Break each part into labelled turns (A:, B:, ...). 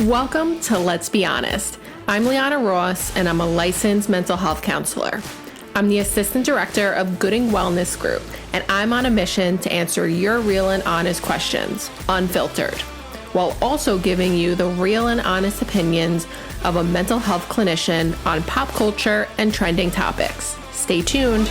A: Welcome to Let's Be Honest. I'm Liana Ross, and I'm a licensed mental health counselor. I'm the assistant director of Gooding Wellness Group, and I'm on a mission to answer your real and honest questions, unfiltered, while also giving you the real and honest opinions of a mental health clinician on pop culture and trending topics. Stay tuned.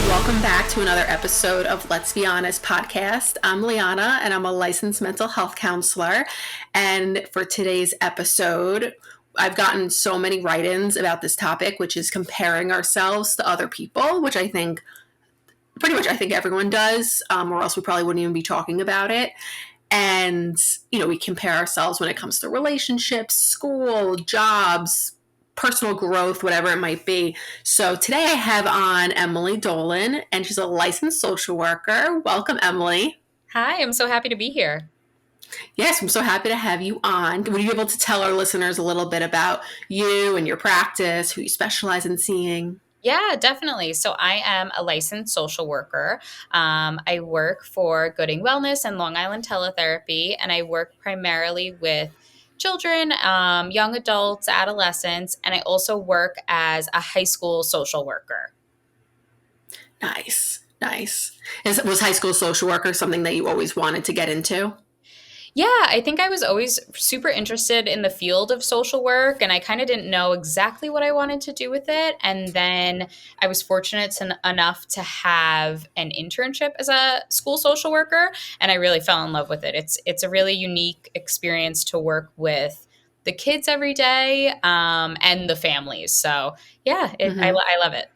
A: Welcome back to another episode of Let's Be Honest podcast. I'm Liana, and I'm a licensed mental health counselor. And for today's episode, I've gotten so many write-ins about this topic, which is comparing ourselves to other people, which I think everyone does, or else we probably wouldn't even be talking about it. And, we compare ourselves when it comes to relationships, school, jobs, personal growth, whatever it might be. So today I have on Emily Dolan, and she's a licensed social worker. Welcome, Emily.
B: Hi, I'm so happy to be here.
A: Yes, I'm so happy to have you on. Would you be able to tell our listeners a little bit about you and your practice, who you specialize in seeing?
B: Yeah, definitely. So I am a licensed social worker. I work for Gooding Wellness and Long Island Teletherapy, and I work primarily with children, young adults, adolescents, and I also work as a high school social worker.
A: Nice. Was high school social worker something that you always wanted to get into?
B: Yeah, I think I was always super interested in the field of social work, and I kind of didn't know exactly what I wanted to do with it. And then I was fortunate enough to have an internship as a school social worker, and I really fell in love with it. It's a really unique experience to work with the kids every day, and the families. So yeah, I love it.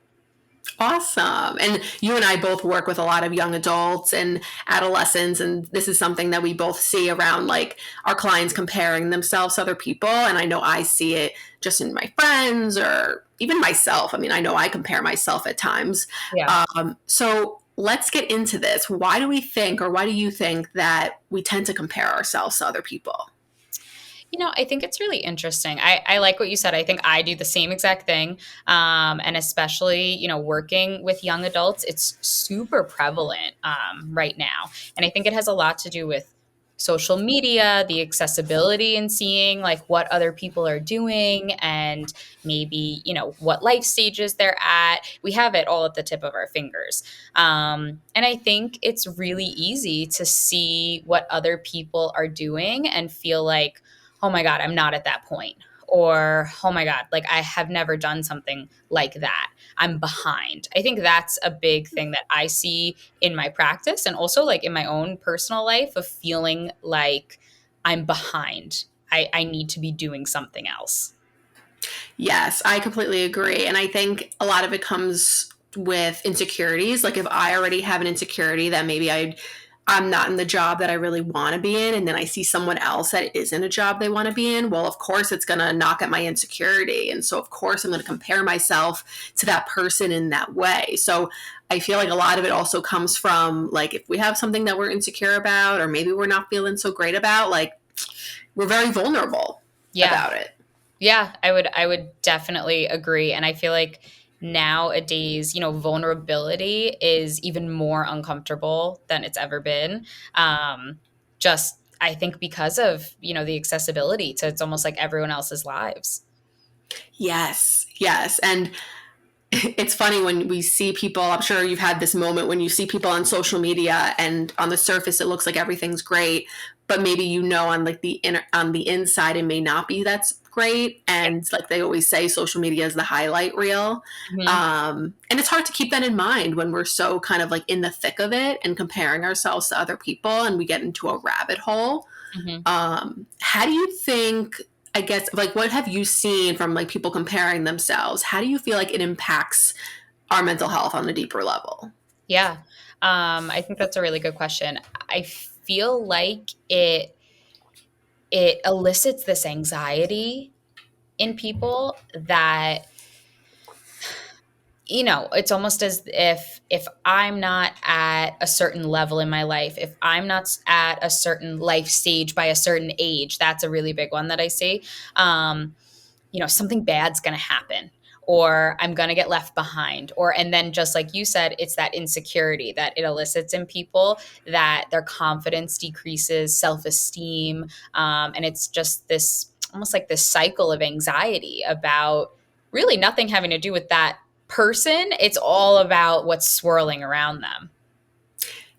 A: Awesome. And you and I both work with a lot of young adults and adolescents, and this is something that we both see around like our clients comparing themselves to other people. And I know I see it just in my friends or even myself. I mean, I know I compare myself at times.
B: Yeah.
A: So let's get into this. Why do you think that we tend to compare ourselves to other people?
B: I think it's really interesting. I like what you said. I think I do the same exact thing. And especially, working with young adults, it's super prevalent right now. And I think it has a lot to do with social media, the accessibility in seeing like what other people are doing and maybe, what life stages they're at. We have it all at the tip of our fingers. And I think it's really easy to see what other people are doing and feel like, oh my God, I'm not at that point. Or, oh my God, like I have never done something like that. I'm behind. I think that's a big thing that I see in my practice and also like in my own personal life of feeling like I'm behind. I need to be doing something else.
A: Yes, I completely agree. And I think a lot of it comes with insecurities. Like if I already have an insecurity that maybe I'm not in the job that I really want to be in, and then I see someone else that is in a job they want to be in, well, of course it's going to knock at my insecurity. And so of course I'm going to compare myself to that person in that way. So I feel like a lot of it also comes from like if we have something that we're insecure about or maybe we're not feeling so great about, like we're very vulnerable about it.
B: Yeah, I would definitely agree. And I feel like nowadays, vulnerability is even more uncomfortable than it's ever been. Just I think because of, the accessibility to it's almost like everyone else's lives.
A: Yes. And it's funny when we see people, I'm sure you've had this moment when you see people on social media and on the surface it looks like everything's great, but maybe on like on the inside it may not be that's great. And like they always say, social media is the highlight reel.
B: Mhm.
A: And it's hard to keep that in mind when we're so kind of like in the thick of it and comparing ourselves to other people and we get into a rabbit hole.
B: Mhm.
A: How do you think, I guess, like what have you seen from like people comparing themselves? How do you feel like it impacts our mental health on a deeper level?
B: Yeah. I think that's a really good question. I feel like it elicits this anxiety in people that it's almost as if I'm not at a certain level in my life, if I'm not at a certain life stage by a certain age, that's a really big one that I see. Something bad's going to happen, or I'm going to get left behind, or, and then just like you said, it's that insecurity that it elicits in people, that their confidence decreases, self-esteem. And it's just this almost like this cycle of anxiety about really nothing having to do with that person. It's all about what's swirling around them.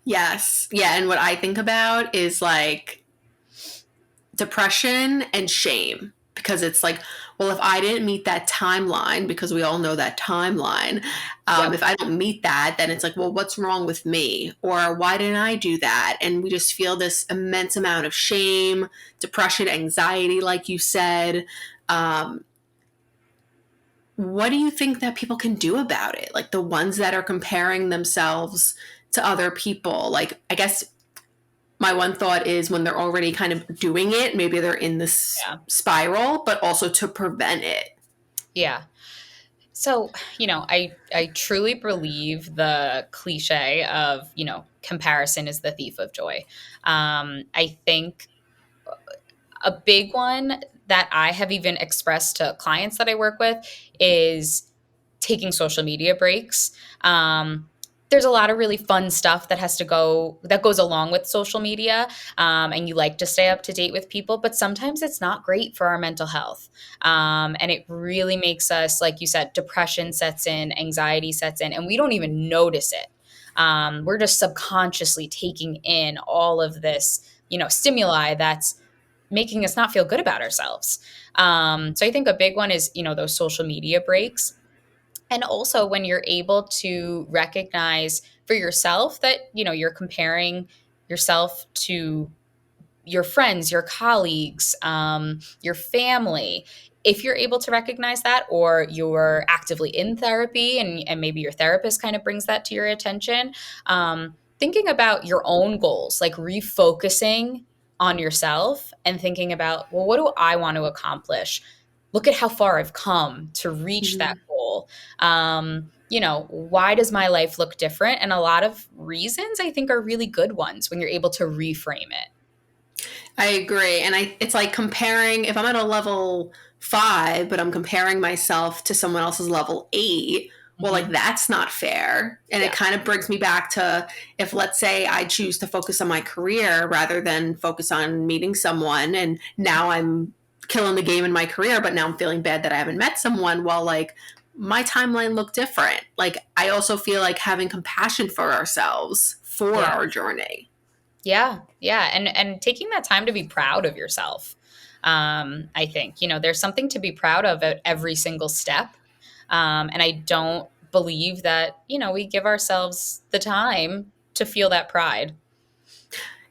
A: Yes. Yeah. And what I think about is like depression and shame, because it's like, well, if I didn't meet that timeline, because we all know that timeline,
B: Yep.
A: if I don't meet that, then it's like, well, what's wrong with me? Or why didn't I do that? And we just feel this immense amount of shame, depression, anxiety, like you said. Um, what do you think that people can do about it? Like the ones that are comparing themselves to other people? Like, I guess my one thought is when they're already kind of doing it, maybe they're in this
B: Yeah.
A: spiral, but also to prevent it.
B: Yeah. So, I truly believe the cliche of, comparison is the thief of joy. I think a big one that I have even expressed to clients that I work with is taking social media breaks. There's a lot of really fun stuff that goes along with social media, and you like to stay up to date with people, but sometimes it's not great for our mental health, and it really makes us, like you said, depression sets in, anxiety sets in, and we don't even notice it. We're just subconsciously taking in all of this, stimuli that's making us not feel good about ourselves. So I think a big one is, those social media breaks. And also when you're able to recognize for yourself that, you're comparing yourself to your friends, your colleagues, your family. If you're able to recognize that, or you're actively in therapy, and maybe your therapist kind of brings that to your attention, thinking about your own goals, like refocusing on yourself and thinking about, well, what do I want to accomplish? Look at how far I've come to reach that
A: Mhm.
B: goal. Why does my life look different? And a lot of reasons I think are really good ones when you're able to reframe it.
A: I agree. And it's like comparing, if I'm at a level 5, but I'm comparing myself to someone else's level 8, well, like
B: Mhm.
A: that's not fair. And it
B: Yeah.
A: kind of brings me back to, if let's say I choose to focus on my career rather than focus on meeting someone, and now I'm killing the game in my career, but now I'm feeling bad that I haven't met someone. Well, like my timeline looked different. Like I also feel like having compassion for ourselves for
B: Yeah.
A: our journey.
B: Yeah. Yeah. And taking that time to be proud of yourself. I think, there's something to be proud of at every single step. And I don't believe that, we give ourselves the time to feel that pride.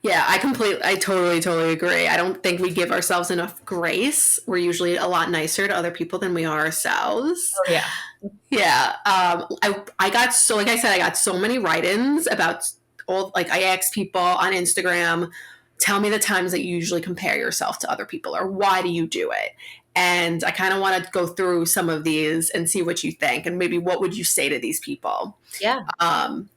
A: Yeah, I totally agree. I don't think we give ourselves enough grace. We're usually a lot nicer to other people than we are ourselves.
B: Oh yeah.
A: Yeah. I got so, like I said, I got so many write-ins about all, like I asked people on Instagram, tell me the times that you usually compare yourself to other people, or why do you do it? And I kind of want to go through some of these and see what you think, and maybe what would you say to these people?
B: Yeah.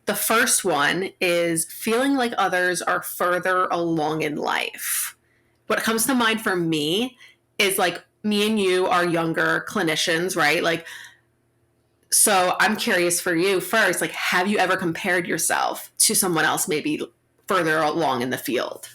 A: The first one is feeling like others are further along in life. What comes to mind for me is like me and you are younger clinicians, right? Like, so I'm curious for you first, like, have you ever compared yourself to someone else maybe further along in the field?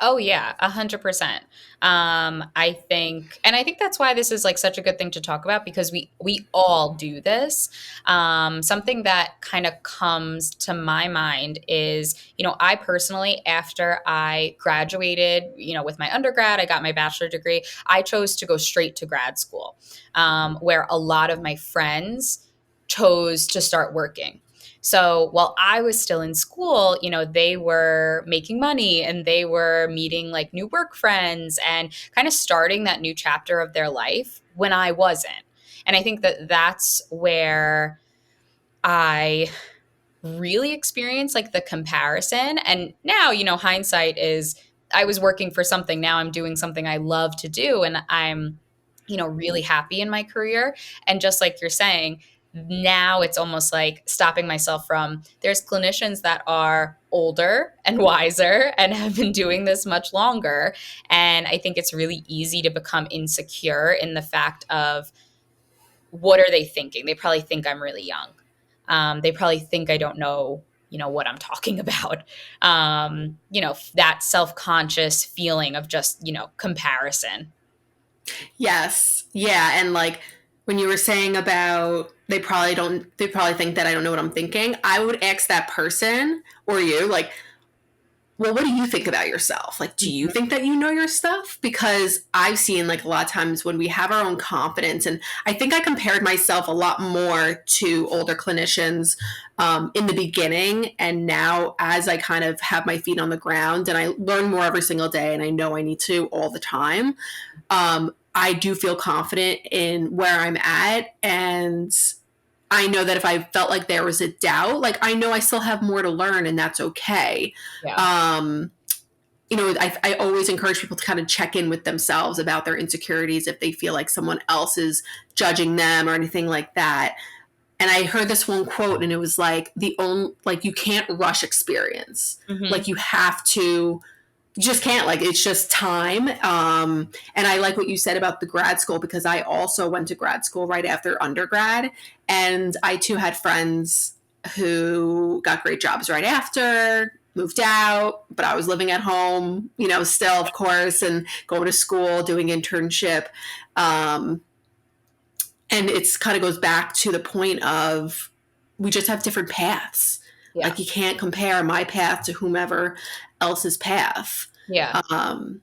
B: Oh yeah, 100%. I think that's why this is like such a good thing to talk about, because we all do this. Something that kind of comes to my mind is, I personally, after I graduated, with my undergrad, I got my bachelor degree. I chose to go straight to grad school, where a lot of my friends chose to start working. So while I was still in school, they were making money and they were meeting like new work friends and kind of starting that new chapter of their life when I wasn't. And I think that that's where I really experienced like the comparison. And now, hindsight is, I was working for something. Now I'm doing something I love to do. And I'm, really happy in my career. And just like you're saying, now it's almost like stopping myself from, there's clinicians that are older and wiser and have been doing this much longer. And I think it's really easy to become insecure in the fact of, what are they thinking? They probably think I'm really young. They probably think I don't know, what I'm talking about. That self-conscious feeling of just, comparison.
A: Yes. Yeah. And like when you were saying about they probably think that I don't know what I'm thinking, I would ask that person or you, like, well, what do you think about yourself? Like, do you
B: Mhm.
A: think that you know your stuff? Because I've seen like a lot of times when we have our own confidence, and I think I compared myself a lot more to older clinicians in the beginning. And now, as I kind of have my feet on the ground and I learn more every single day, and I know I need to all the time, I do feel confident in where I'm at. And I know that if I felt like there was a doubt, like I know I still have more to learn, and that's okay.
B: Yeah.
A: Um, I always encourage people to kind of check in with themselves about their insecurities if they feel like someone else is judging them or anything like that. And I heard this one quote, and it was like you can't rush experience.
B: Hmm.
A: Like you have to, you just can't, like it's just time. And I like what you said about the grad school, because I also went to grad school right after undergrad, and I too had friends who got great jobs right after, moved out, but I was living at home, still, of course, and going to school, doing internship. um, and it's kind of goes back to the point of we just have different paths.
B: Yeah.
A: Like you can't compare my path to whomever else's path.
B: Yeah.
A: um,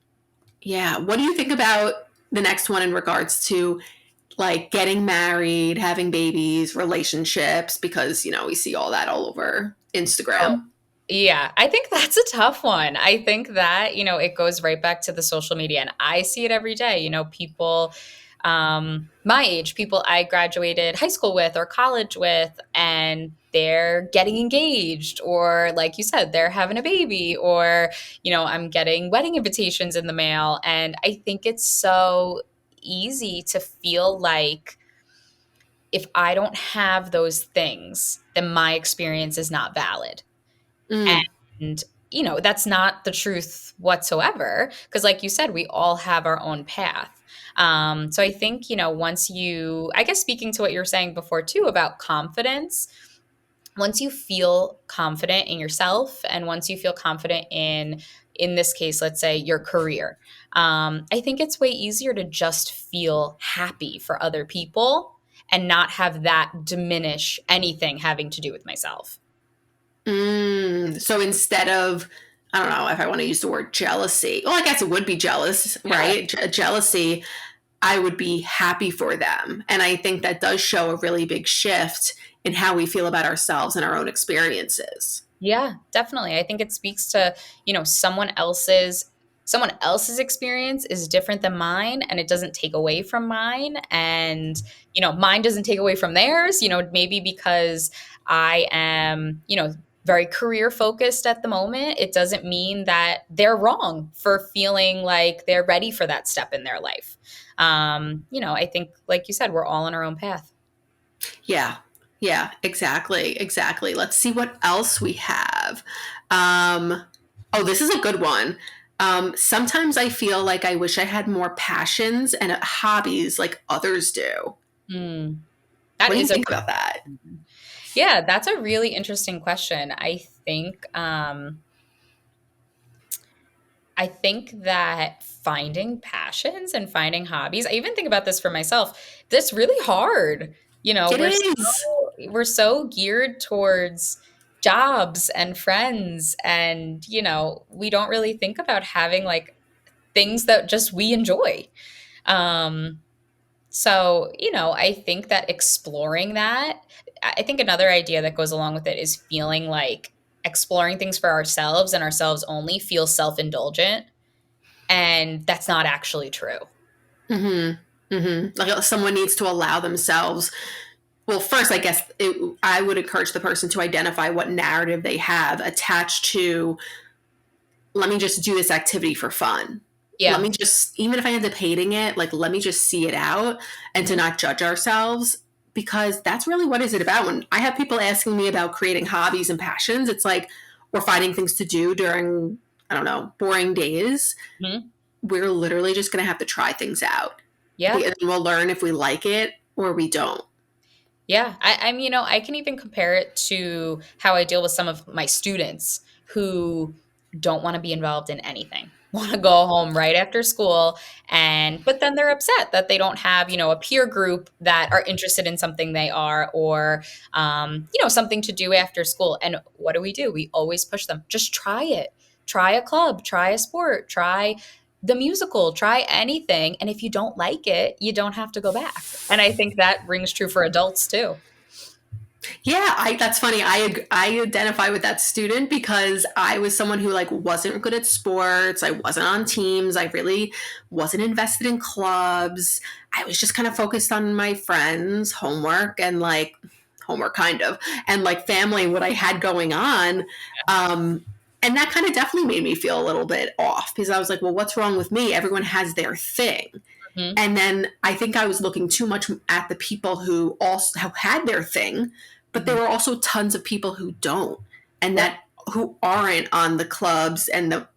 A: yeah. What do you think about the next one in regards to like getting married, having babies, relationships? Because we see all that all over
B: Oh,
A: Instagram.
B: yeah. I think that's a tough one. I think that, it goes right back to the social media, and I see it every day. People, my age, people I graduated high school with or college with, and they're getting engaged, or like you said, they're having a baby, or, I'm getting wedding invitations in the mail. And I think it's so easy to feel like if I don't have those things, then my experience is not valid.
A: Mm.
B: And, that's not the truth whatsoever. Because, like you said, we all have our own path. So I think, I guess speaking to what you were saying before too about confidence, once you feel confident in yourself, and once you feel confident in this case, let's say your career, I think it's way easier to just feel happy for other people and not have that diminish anything having to do with myself.
A: So instead of, I don't know if I want to use the word jealousy. Well, I guess it would be jealous,
B: Yeah.
A: right? Jealousy, I would be happy for them. And I think that does show a really big shift in how we feel about ourselves and our own experiences.
B: Yeah, definitely. I think it speaks to, someone else's experience is different than mine, and it doesn't take away from mine, and mine doesn't take away from theirs, maybe because I am, very career focused at the moment, it doesn't mean that they're wrong for feeling like they're ready for that step in their life. I think like you said, we're all on our own path.
A: Yeah. Yeah, exactly. Exactly. Let's see what else we have. Um, oh, this is a good one. Sometimes I feel like I wish I had more passions and hobbies like others do.
B: Hmm. That
A: What do you
B: is a
A: think about that?
B: Yeah, that's a really interesting question. I think that finding passions and finding hobbies, I even think about this for myself. That's really hard.
A: It is.
B: We're so geared towards jobs and friends, and we don't really think about having like things that just we enjoy. Um so, I think that exploring that, I think another idea that goes along with it is feeling like exploring things for ourselves and ourselves only feels self-indulgent, and that's not actually true.
A: Mm-hmm. Mm-hmm. Like someone needs to allow themselves. Well, first, I guess I would encourage the person to identify what narrative they have attached to, let me just do this activity for fun. Let
B: Yeah.
A: me just, even if I end up hating it, like, let me just see it out and to
B: Mhm.
A: not judge ourselves, because that's really what is it about. When I have people asking me about creating hobbies and passions, it's like we're finding things to do during, I don't know, boring days.
B: Mhm.
A: We're literally just going to have to try things out.
B: Yeah.
A: And we'll learn if we like it or we don't.
B: Yeah, I'm, I can even compare it to how I deal with some of my students who don't want to be involved in anything, want to go home right after school. But then they're upset that they don't have, a peer group that are interested in something they are, or, something to do after school. And what do? We always push them. Just try it. Try a club, try a sport, try the musical, try anything. And if you don't like it, you don't have to go back. And I think that rings true for adults too.
A: Yeah, that's funny. I identify with that student because I was someone who like wasn't good at sports. I wasn't on teams. I really wasn't invested in clubs. I was just kind of focused on my friends, homework, and like homework kind of, and like family and what I had going on. And that kind of definitely made me feel a little bit off because I was like, well, what's wrong with me? Everyone has their thing.
B: Mhm.
A: And then I think I was looking too much at the people who also had their thing, but there
B: Mhm.
A: were also tons of people who don't, and
B: Yep.
A: that who aren't on the clubs and the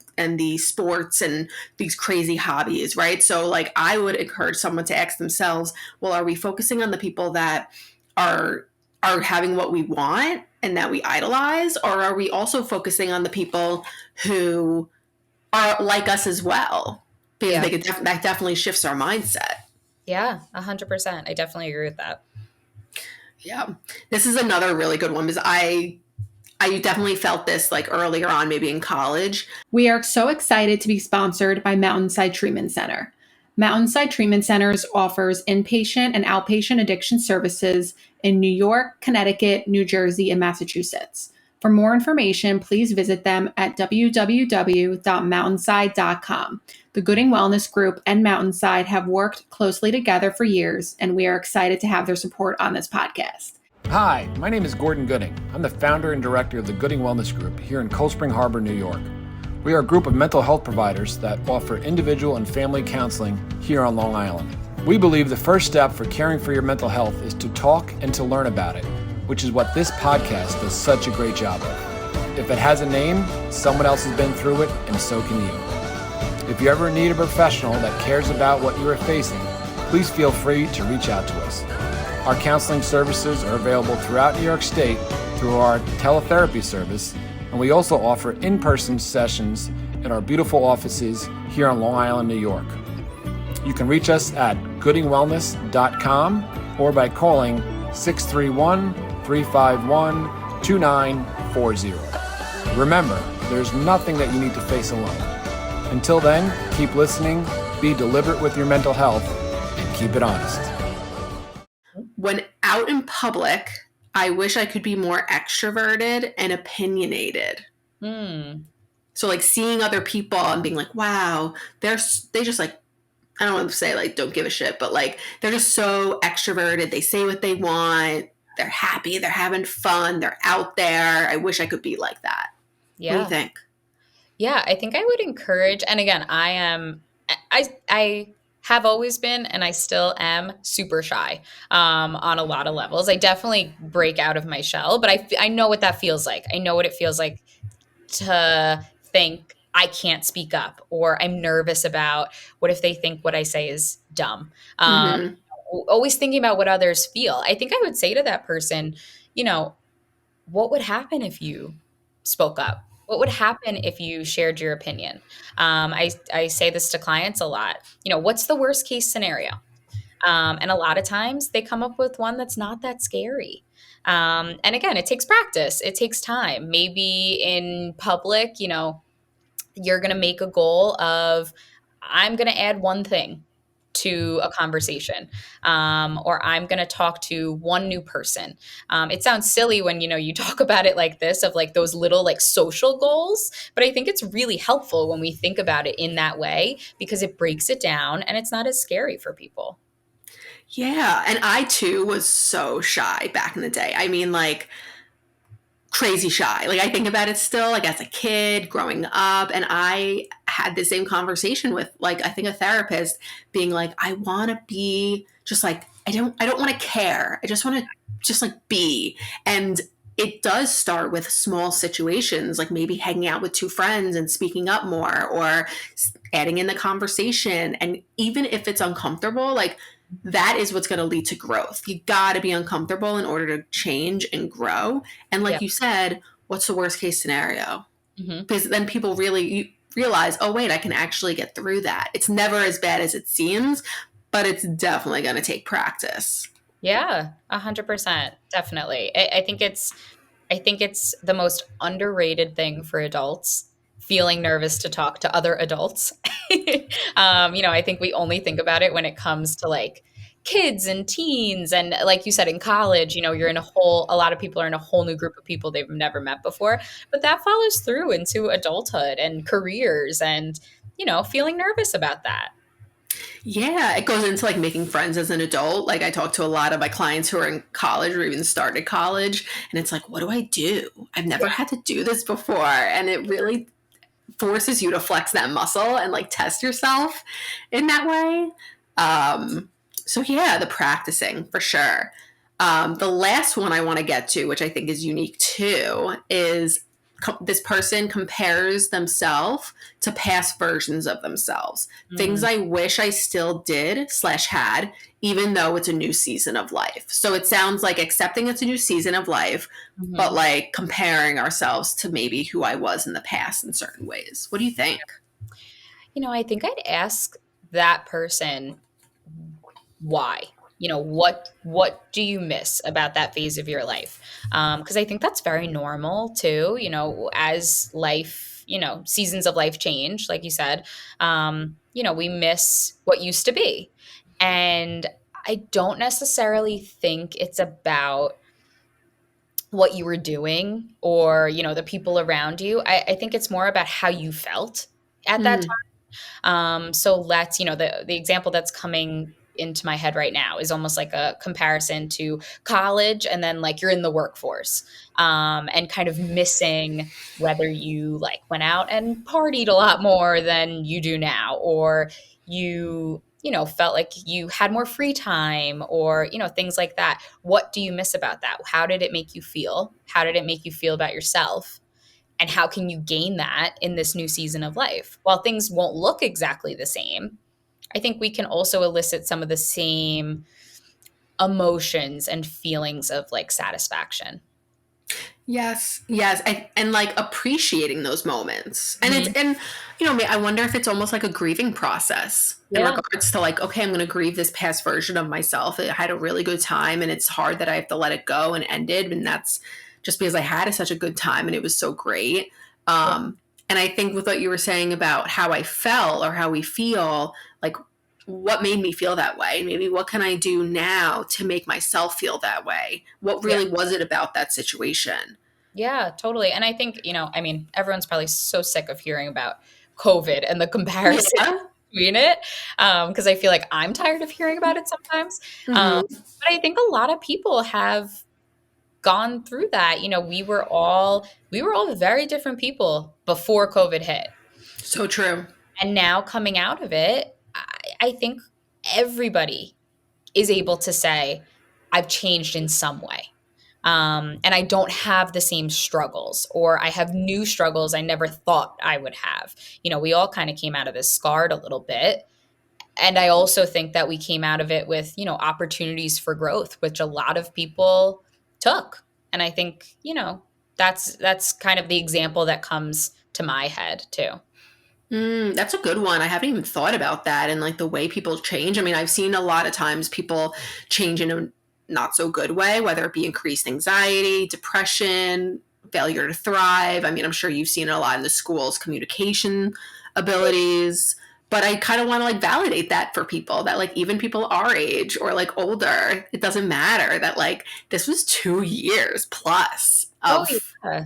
A: sports and these crazy hobbies, right? So like I would encourage someone to ask themselves, well, are we focusing on the people that are are having what we want and that we idolize, or are we also focusing on the people who are like us as well? Because
B: Yeah.
A: that definitely shifts our mindset.
B: Yeah. 100%. I definitely agree with that.
A: Yeah. This is another really good one because I definitely felt this like earlier on, maybe in college. We are so excited to be sponsored by Mountainside Treatment Center. Mountainside Treatment Centers offers inpatient and outpatient addiction services in New York, Connecticut, New Jersey, and Massachusetts. For more information, please visit them at www.mountainside.com. The Gooding Wellness Group and Mountainside have worked closely together for years, and we are excited to have their support on this podcast.
C: Hi, my name is Gordon Gooding. I'm the founder and director of the Gooding Wellness Group here in Cold Spring Harbor, New York. We are a group of mental health providers that offer individual and family counseling here on Long Island. We believe the first step for caring for your mental health is to talk and to learn about it, which is what this podcast does such a great job of. If it has a name, someone else has been through it, and so can you. If you ever need a professional that cares about what you are facing, please feel free to reach out to us. Our counseling services are available throughout New York State through our teletherapy service, and we also offer in-person sessions in our beautiful offices here on Long Island, New York. You can reach us at goodingwellness.com or by calling 631-351-2940. Remember, there's nothing that you need to face alone. Until then, keep listening, be deliberate with your mental health, and keep it honest. When out in public, I wish I could be more extroverted and opinionated. So like seeing other people and being like, wow, they just like, I don't want to say like don't give a shit, but like they're just so extroverted. They say what they want. They're happy. They're having fun. They're out there. I wish I could be like that. What do you
B: Yeah.
A: think?
B: Yeah, I think I would encourage, and again, I have always been, and I still am super shy on a lot of levels. I definitely break out of my shell, but I know what that feels like. I know what it feels like to think I can't speak up, or I'm nervous about what if they think what I say is dumb.
A: Mm-hmm.
B: Always thinking about what others feel. I think I would say to that person, you know, what would happen if you spoke up? What would happen if you shared your opinion? I say this to clients a lot. What's the worst case scenario? And a lot of times they come up with one that's not that scary. And again, it takes practice. It takes time. Maybe in public, you're going to make a goal of, I'm going to add one thing to a conversation, or I'm going to talk to one new person. It sounds silly when you talk about it like this, of like those little like social goals, but I think it's really helpful when we think about it in that way because it breaks it down and it's not as scary for people.
A: Yeah, and I too was so shy back in the day. I mean, like crazy shy. Like I think about it still, like as a kid growing up, and I had the same conversation with like I think a therapist being like, I want to be just like I don't want to care. I just want to just like be. And it does start with small situations, like maybe hanging out with two friends and speaking up more, or adding in the conversation. And even if it's uncomfortable, like that is what's going to lead to growth. You got to be uncomfortable in order to change and grow. And
B: Yeah.
A: like you said, what's the worst case scenario?
B: Hmm.
A: Because then people really realize, oh, wait, I can actually get through that. It's never as bad as it seems, but it's definitely going to take practice.
B: Yeah, 100%. Definitely. I think it's the most underrated thing for adults, feeling nervous to talk to other adults. I think we only think about it when it comes to like kids and teens. And like you said, in college, you're in a lot of people are in a whole new group of people they've never met before. But that follows through into adulthood and careers and, feeling nervous about that.
A: Yeah, it goes into like making friends as an adult. Like I talk to a lot of my clients who are in college or even started college, and it's like, what do I do? I've never had to do this before. And it really forces you to flex that muscle and like test yourself in that way. So yeah, the practicing for sure. The last one I want to get to, which I think is unique too, is this person compares themselves to past versions of themselves. Things
B: Mm,
A: I wish I still did slash had, even though it's a new season of life. So it sounds like accepting it's a new season of life, but
B: mhm.
A: like comparing ourselves to maybe who I was in the past in certain ways. What do you think?
B: I think I'd ask that person why. What do you miss about that phase of your life? Because I think that's very normal too. As life, seasons of life change, like you said, we miss what used to be, and I don't necessarily think it's about what you were doing or the people around you. I think it's more about how you felt at that
A: Mm,
B: so let's, the example that's coming into my head right now is almost like a comparison to college and then like you're in the workforce and kind of missing whether you like went out and partied a lot more than you do now or felt like you had more free time or things like that. What do you miss about that? How did it make you feel? How did it make you feel about yourself? And how can you gain that in this new season of life? While things won't look exactly the same, I think we can also elicit some of the same emotions and feelings of like satisfaction.
A: yes, yes, and like appreciating those moments, and
B: Mhm.
A: I wonder if it's almost like a grieving process in
B: Yeah.
A: regards to like, okay, I'm going to grieve this past version of myself. I had a really good time, and it's hard that I have to let it go and end it, and that's just because I had such a good time and it was so great.
B: Yeah.
A: And I think with what you were saying about how I felt or how we feel, like what made me feel that way? Maybe what can I do now to make myself feel that way? What
B: Yeah.
A: really was it about that situation?
B: Yeah, totally. And I think, I mean, everyone's probably so sick of hearing about COVID and the comparison
A: Yeah.
B: between it. Because I feel like I'm tired of hearing about it sometimes. Um,
A: Hmm.
B: but I think a lot of people have gone through that. We were all very different people before COVID hit.
A: So true.
B: And now coming out of it, I think everybody is able to say, I've changed in some way. And I don't have the same struggles, or I have new struggles I never thought I would have. We all kind of came out of this scarred a little bit. And I also think that we came out of it with, opportunities for growth, which a lot of people took. And I think, that's kind of the example that comes to my head too.
A: That's a good one. I haven't even thought about that and like the way people change. I mean, I've seen a lot of times people change in a not so good way, whether it be increased anxiety, depression, failure to thrive. I mean, I'm sure you've seen it a lot in the schools, communication abilities. But I kind of want to like validate that for people that like even people our age or like older, it doesn't matter that like this was 2 years plus
B: Oh,
A: of
B: yeah.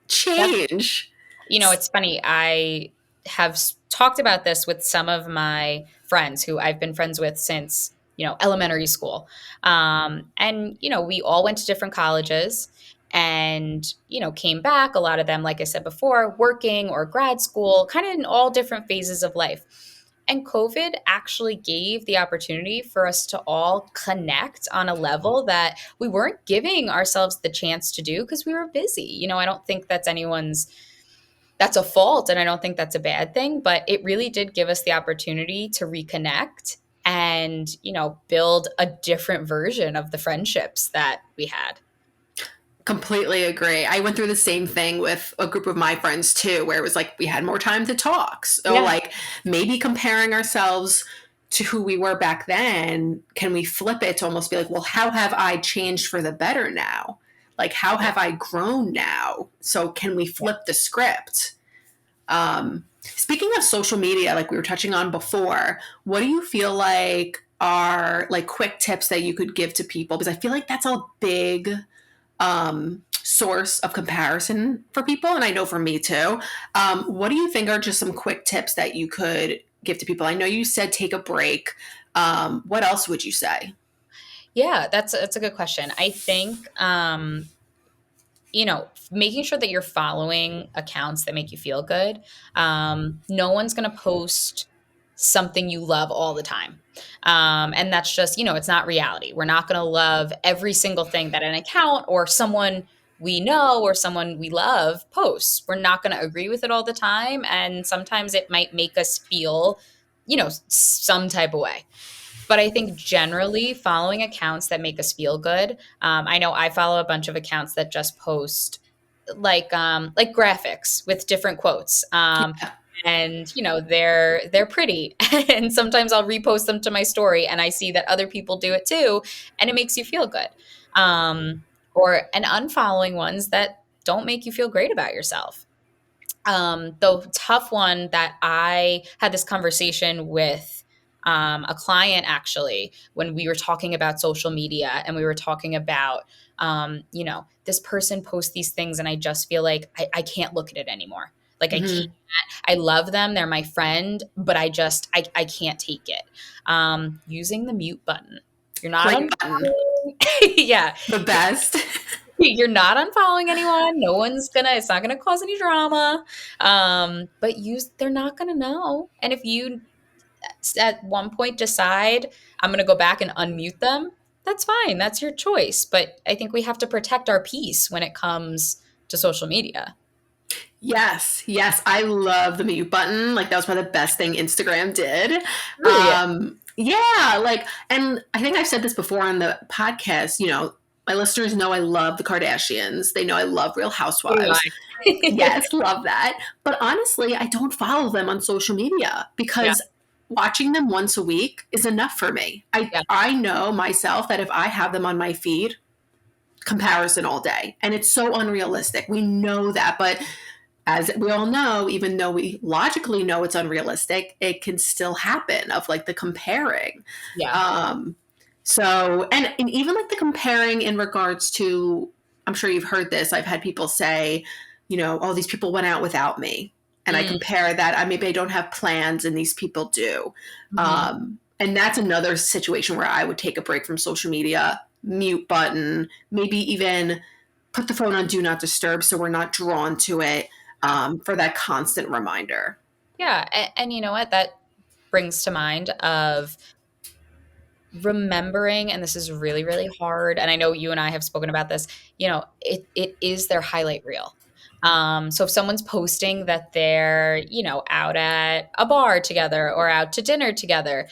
A: change.
B: It's funny. I have talked about this with some of my friends who I've been friends with since, elementary school. And, we all went to different colleges and, came back. A lot of them, like I said before, working or grad school, kind of in all different phases of life. And COVID actually gave the opportunity for us to all connect on a level that we weren't giving ourselves the chance to do because we were busy. I don't think that's a fault and I don't think that's a bad thing, but it really did give us the opportunity to reconnect and, build a different version of the friendships that we had.
A: Completely agree. I went through the same thing with a group of my friends too, where it was like we had more time to talk. So,
B: Yeah.
A: like, maybe comparing ourselves to who we were back then, can we flip it to almost be like, well, how have I changed for the better now? Like, how have I grown now? So, can we flip the script? Speaking of social media, like we were touching on before, what do you feel like are like quick tips that you could give to people? Because I feel like that's a big source of comparison for people, and I know for me too. What do you think are just some quick tips that you could give to people? I know you said take a break. What else would you say?
B: Yeah, that's a good question. I think making sure that you're following accounts that make you feel good. No one's going to post something you love all the time. And that's just, it's not reality. We're not going to love every single thing that an account or someone we know or someone we love posts. We're not going to agree with it all the time. And sometimes it might make us feel, some type of way. But I think generally following accounts that make us feel good. I know I follow a bunch of accounts that just post like graphics with different quotes. And they're pretty, and sometimes I'll repost them to my story, and I see that other people do it too, and it makes you feel good. Or unfollowing ones that don't make you feel great about yourself. The tough one that I had this conversation with a client actually when we were talking about social media, and we were talking about, this person posts these things and I just feel like I can't look at it anymore. Like I can't.
A: Mm-hmm.
B: I love them. They're my friend, but I can't take it. Using the mute button. You're not
A: Great
B: on.
A: button.
B: Yeah.
A: The best.
B: You're not unfollowing anyone. It's not gonna cause any drama. But they're not gonna know. And if you at one point decide I'm gonna go back and unmute them, that's fine. That's your choice. But I think we have to protect our peace when it comes to social media.
A: Yes, yes. I love the mute button. Like that was probably the best thing Instagram did.
B: Really?
A: Yeah, like, and I think I've said this before on the podcast, my listeners know I love the Kardashians. They know I love Real
B: So do
A: Housewives.
B: I.
A: Yes, love that. But honestly, I don't follow them on social media
B: Yeah.
A: because watching them once a week is enough for me.
B: Yeah.
A: I know myself that if I have them on my feed, comparison all day. And it's so unrealistic. We know that, but as we all know, even though we logically know it's unrealistic, it can still happen of like the comparing.
B: Yeah.
A: And even like the comparing in regards to, I'm sure you've heard this. I've had people say, oh, these people went out without me. And I compare that. Maybe I don't have plans and these people do. And that's another situation where I would take a break from social media, mute button, maybe even put the phone on do not disturb so we're not drawn to it. For that constant reminder.
B: Yeah. And you know what? That brings to mind of remembering, and this is really, really hard. And I know you and I have spoken about this, it is their highlight reel. So if someone's posting that they're, out at a bar together or out to dinner together,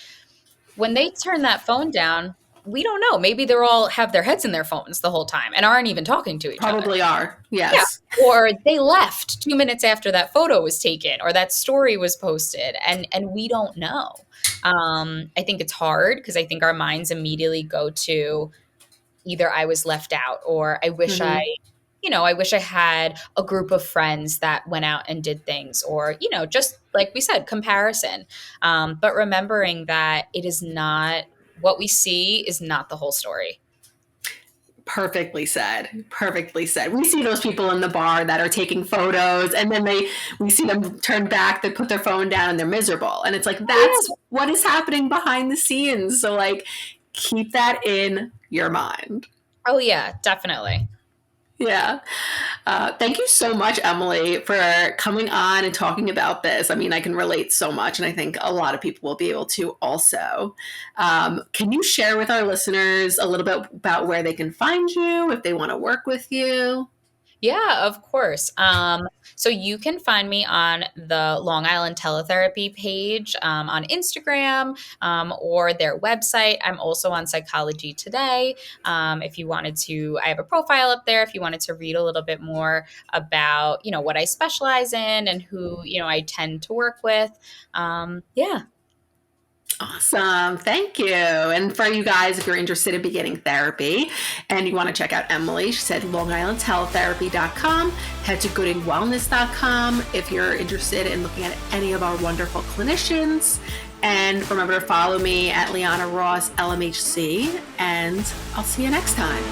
B: when they turn that phone down, we don't know. Maybe they're all have their heads in their phones the whole time and aren't even talking to each other.
A: Probably are.
B: Yeah.
A: Yes.
B: Or they left 2 minutes after that photo was taken or that story was posted, and we don't know. I think it's hard because I think our minds immediately go to either I was left out or I wish I wish I had a group of friends that went out and did things, or, just like we said, comparison. But remembering that it is not what we see is not the whole story.
A: Perfectly said. Perfectly said. We see those people in the bar that are taking photos and then we see them turn back, they put their phone down and they're miserable. And it's like, that's what is happening behind the scenes. So like, keep that in your mind.
B: Oh yeah, definitely.
A: Yeah. Thank you so much, Emily, for coming on and talking about this. I mean, I can relate so much, and I think a lot of people will be able to also. Can you share with our listeners a little bit about where they can find you if they want to work with you?
B: Yeah, of course. So you can find me on the Long Island Teletherapy page on Instagram or their website. I'm also on Psychology Today. If you wanted to, I have a profile up there. If you wanted to read a little bit more about, what I specialize in and who, I tend to work with. Yeah.
A: Awesome. Thank you. And for you guys, if you're interested in beginning therapy and you want to check out Emily, she said longislandteletherapy.com. Head to goodingwellness.com if you're interested in looking at any of our wonderful clinicians. And remember to follow me at Liana Ross LMHC. And I'll see you next time.